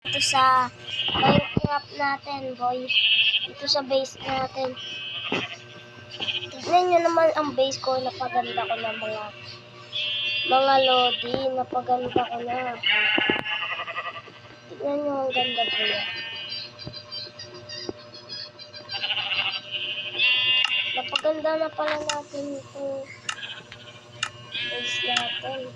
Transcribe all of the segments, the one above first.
Ito sa Minecraft natin, boy. Ito sa base natin. Tignan nyo naman ang base ko. Napaganda ko na mga lodi. Napaganda ko na. Tignan nyo ang ganda po yan. Napaganda na pala natin itong base natin.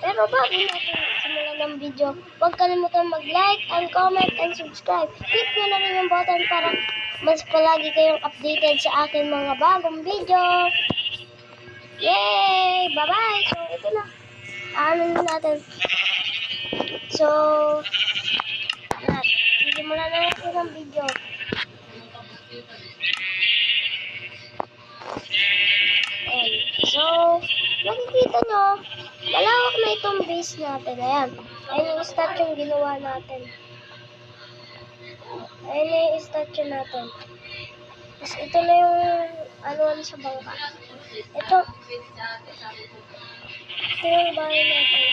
Pero bago natin simulan ng video, huwag kalimutan mag-like and comment and subscribe. Click nyo na rin yung button para mas palagi kayong updated sa akin mga bagong video. Yay! Bye-bye! So, ito na. Ano natin. So, simulan na natin ang video. Ayan. So, makikita nyo, malawak na itong base natin. Ayan. Ayan yung statue yung ginawa natin. Ayan na yung statue natin. Tapos ito na yung ano sa bangka. Ito yung bahay natin.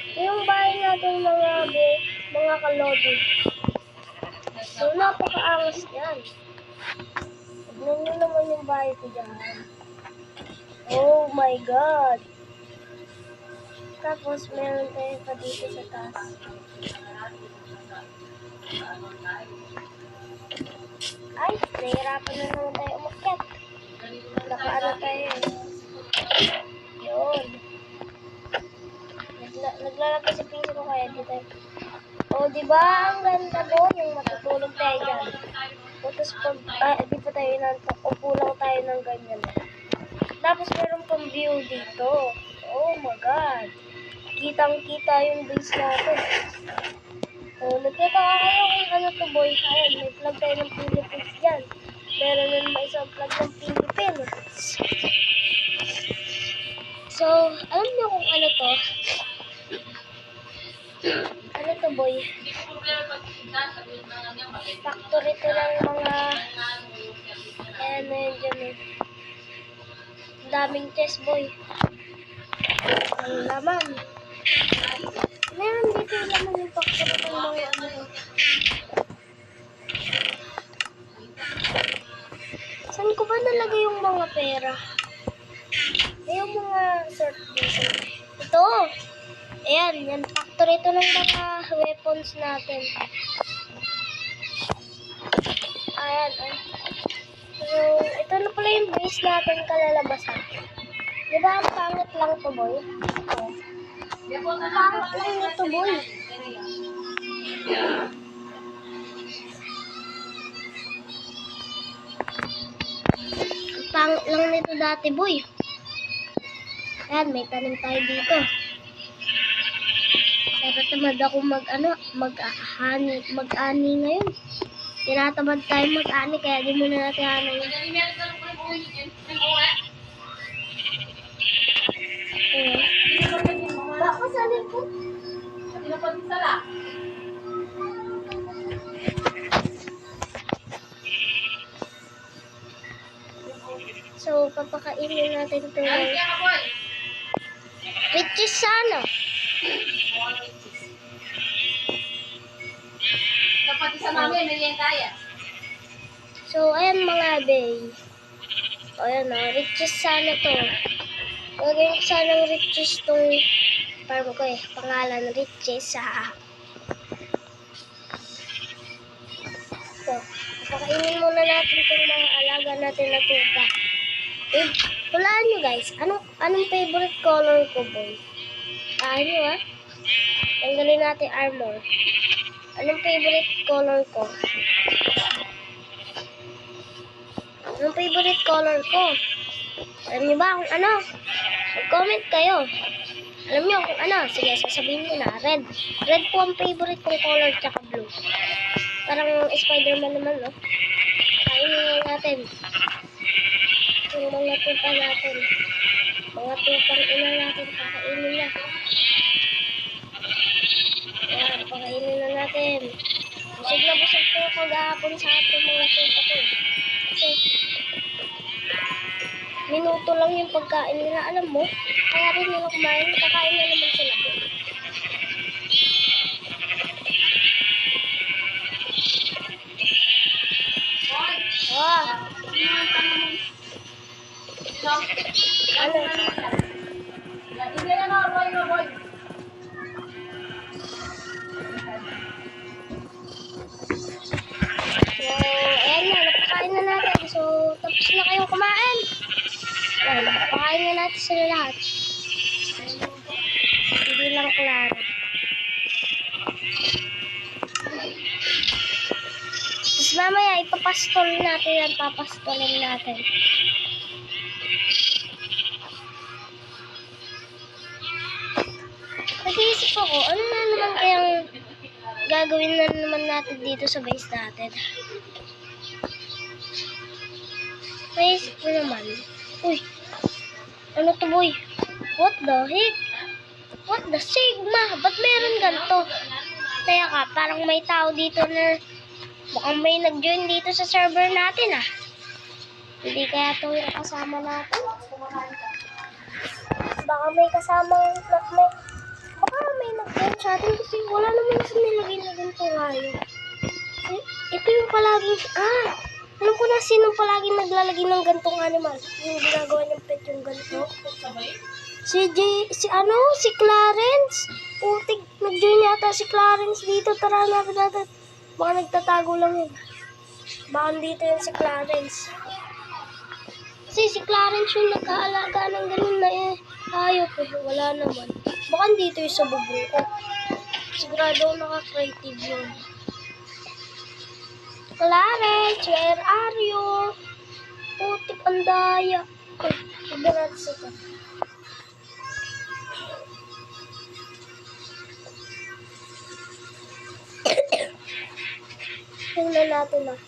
Ito yung bahay natin mga kalodi. So, napakaangas yan. Tignan nyo naman yung bahay ko dyan. Oh my God! Tapos, meron tayo pa dito sa taas. Ay, nahihirapan na naman tayo umakyat. Nakaano tayo eh. Yun. Naglalagay sa piso ko kaya dito. O, diba? Ang ganda doon yung matutulog tayo dyan. Tapos pag, di pa tayo inantok, upo lang tayo ng ganyan. Tapos meron pang view dito. Oh my God. Kitang-kita yung base natin. So, nagtataka kayo kung ano to boy. Ayan, may flag tayo ng Philippines dyan. Meron na naman isang flag ng Philippines. So, alam niyo kung ano to? Ano to boy? Factory to ng mga ayan na yun dyan eh. Daming chest boy. Ang laman. Meron dito yung laman yung factory ng mga ano. Saan ko ba nalagay yung mga pera? Yung mga sort dito. Ito! Ayan, yan factory ito ng mga weapons natin. Ayan, ay. So, ito na pala yung base natin kalalabasan. Diba ang pangit lang to boy? Ang pangit lang ito boy. Ang pangit lang nito dati boy. Ayan, may tanim tayo dito. Pero tamad ako mag-ani ngayon. Tinatamad tayo mag-ani kaya di muna natin hanin. Baka salin ko? So, papakainin natin ito. Riches sana. Dapat isa namin, merienda yan. So, ayan mga bay. O, ayan o. Riches sana to. Gagawin ko sanang riches tong farm ko eh. Pangalan, riches ha. So, pakainin muna natin itong mga alaga natin na tupa. Hulaan nyo guys. Anong favorite color ko boy? Ano ha? Tanggalin natin armor. Anong favorite color ko? Anong favorite color ko? Alam niyo ba kung ano? Mag-comment kayo. Alam niyo kung ano? Sige, sasabihin ko na. Red. Red po ang favorite kong color tsaka blue. Parang Spider-Man naman, no? Kainin natin. Yung mga tupa natin. Mga tupang ina natin. Kakainin na. Ayan, pakainin na natin. Busog na busog ko kagahapon sa ating mga tupa ko. Kasi, minuto lang yung pagkain nila. Alam mo, kaya rin nila kumain, kakain na naman sila. na natin sila lahat. Hindi lang klaro. Tapos mamaya, ipapastol natin yan. Papastolin natin. Nag-iisip ako, ano na naman kayang gagawin na naman natin dito sa base natin? Naisip ko naman. Uy! Ano to, boy? What the heck? What the sigma? Ba't meron ganito? Kaya ka, parang may tao dito na mukhang may nag-join dito sa server natin ah. Hindi kaya ito yung kasama natin? Baka may kasamang baka may nag-join sa atin kasi wala naman sa nilagay na ganito ngayon. Ito yung palaging, alam ko na sino palaging naglalagay ng gantong animal. Yung ginagawa niyang pet yung ganito. Si Clarence. Putik, nag-join yata si Clarence dito. Tara, hanapin natin. Baka nagtatago lang yun. Baka dito yun si Clarence. Kasi si Clarence yung nag-aalaga ng ganun na hayop eh. Wala naman. Baka dito yung sa bubong ko. Sigurado naka-creative yun. Clarence, where are you? Putik, ang daya. Uy, tignan natin sa ito. Tingnan natin ah.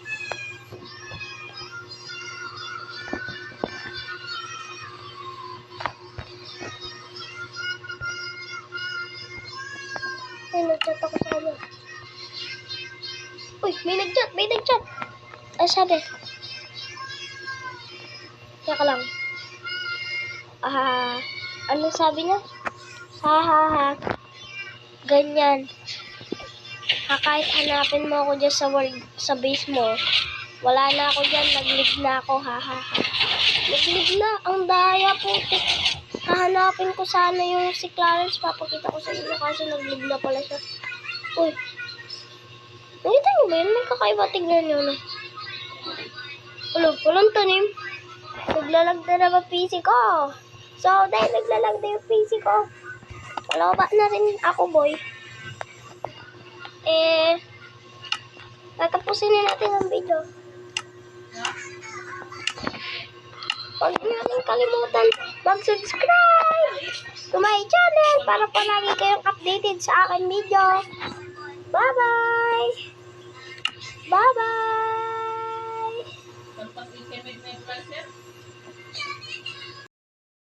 Ay, nag-chat ako sa kanya. Uy, may nag-chat. Ay, sabi. Teka lang. Ano sabi niya? Ha. Ganyan. Kahit hanapin mo ako dyan sa world, sa base mo, wala na ako dyan, nag-live na ako, Nag-live na, ang daya putik. Hahanapin ko sana yung si Clarence, papakita ko sa inyo kasi nag-live na pala siya. Uy, nakita niyo ba yun? May kakaiba, tignan niyo na. Walang tanim. Naglalag na naman PC ko. So, dahil naglalag na yung PC ko, wala na rin ako, boy. Tatapusin na natin ang video. Huwag niyo rin kalimutan mag-subscribe to my channel para palagi kayong updated sa aking video. Bye-bye!